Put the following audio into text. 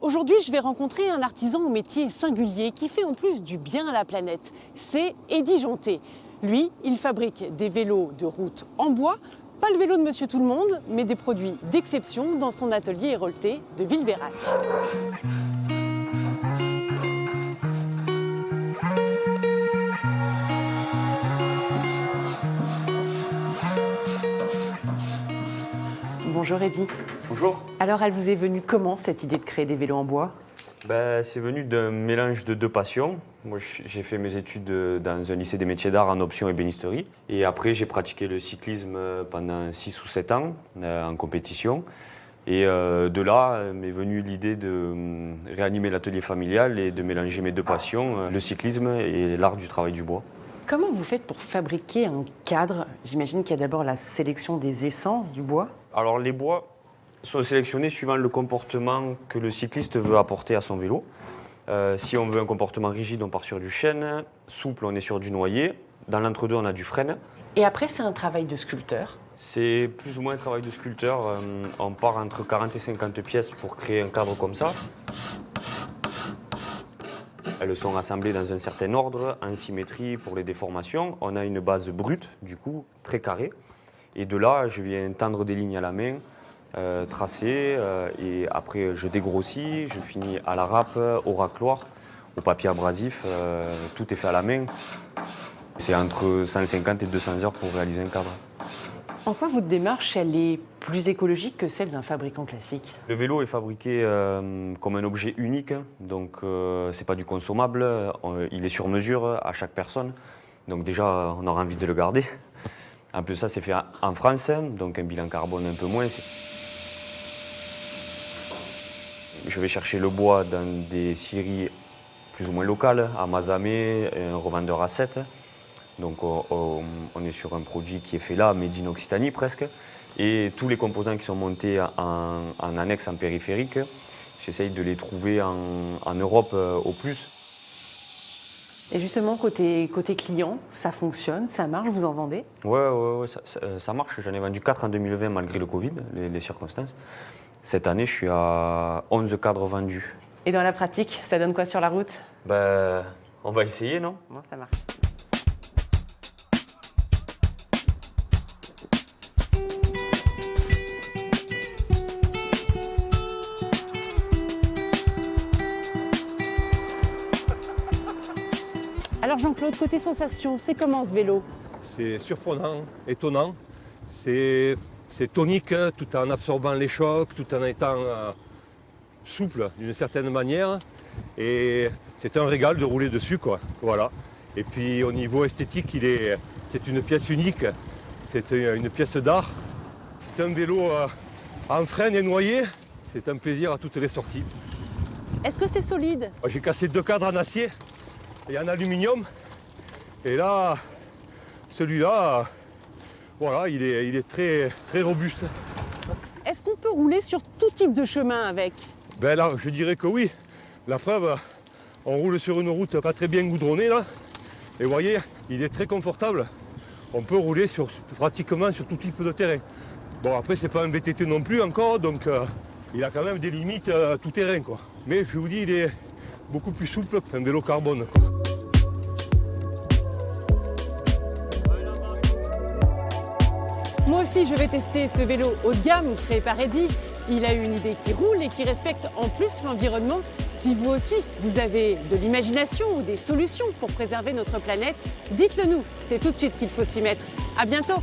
Aujourd'hui, je vais rencontrer un artisan au métier singulier qui fait en plus du bien à la planète. C'est Eddy Jonté. Lui, il fabrique des vélos de route en bois, pas le vélo de Monsieur Tout-le-Monde, mais des produits d'exception dans son atelier Hérolté de Villeveyrac. Bonjour Eddy. Bonjour. Alors elle vous est venue comment cette idée de créer des vélos en bois? C'est venu d'un mélange de deux passions. Moi, j'ai fait mes études dans un lycée des métiers d'art en option ébénisterie. Et après, j'ai pratiqué le cyclisme pendant 6 ou 7 ans en compétition. Et de là m'est venue l'idée de réanimer l'atelier familial et de mélanger mes deux passions, le cyclisme et l'art du travail du bois. Comment vous faites pour fabriquer un cadre? J'imagine qu'il y a d'abord la sélection des essences du bois. Alors les bois sont sélectionnés suivant le comportement que le cycliste veut apporter à son vélo. Si on veut un comportement rigide, on part sur du chêne. Souple, on est sur du noyer. Dans l'entre-deux, on a du frêne. Et après, c'est un travail de sculpteur. C'est plus ou moins un travail de sculpteur. On part entre 40 et 50 pièces pour créer un cadre comme ça. Elles sont assemblées dans un certain ordre, en symétrie pour les déformations. On a une base brute, du coup, très carrée. Et de là, je viens tendre des lignes à la main, tracer, et après je dégrossis, je finis à la râpe, au racloir, au papier abrasif, tout est fait à la main. C'est entre 150 et 200 heures pour réaliser un cadre. En quoi votre démarche, elle est plus écologique que celle d'un fabricant classique? Le vélo est fabriqué comme un objet unique, donc c'est pas du consommable, il est sur mesure à chaque personne. Donc déjà, on aura envie de le garder. En plus, ça, c'est fait en France, donc un bilan carbone un peu moins. Je vais chercher le bois dans des scieries plus ou moins locales, à Mazamet, un revendeur à 7. Donc on est sur un produit qui est fait là, made in Occitanie presque. Et tous les composants qui sont montés en annexe, en périphérique, j'essaye de les trouver en Europe au plus. Et justement, côté client, ça fonctionne, ça marche, vous en vendez? Ouais, ça marche. J'en ai vendu 4 en 2020 malgré le Covid, les circonstances. Cette année, je suis à 11 cadres vendus. Et dans la pratique, ça donne quoi sur la route? On va essayer, non? Bon, ça marche. Alors Jean-Claude, côté sensation, c'est comment ce vélo? C'est surprenant, étonnant. C'est tonique tout en absorbant les chocs, tout en étant souple d'une certaine manière. Et c'est un régal de rouler dessus, quoi. Voilà. Et puis au niveau esthétique, c'est une pièce unique. C'est une pièce d'art. C'est un vélo en freine et noyé. C'est un plaisir à toutes les sorties. Est-ce que c'est solide? J'ai cassé 2 cadres en acier et en aluminium. Et là, celui-là, voilà, il est très, très robuste. Est-ce qu'on peut rouler sur tout type de chemin avec? Là, je dirais que oui. La preuve, on roule sur une route pas très bien goudronnée là. Et vous voyez, il est très confortable. On peut rouler pratiquement sur tout type de terrain. Bon, après, c'est pas un VTT non plus encore, donc il a quand même des limites tout terrain, quoi. Mais je vous dis, il est beaucoup plus souple qu'un vélo carbone, quoi. Moi aussi, je vais tester ce vélo haut de gamme créé par Eddy. Il a une idée qui roule et qui respecte en plus l'environnement. Si vous aussi, vous avez de l'imagination ou des solutions pour préserver notre planète, dites-le nous. C'est tout de suite qu'il faut s'y mettre. À bientôt.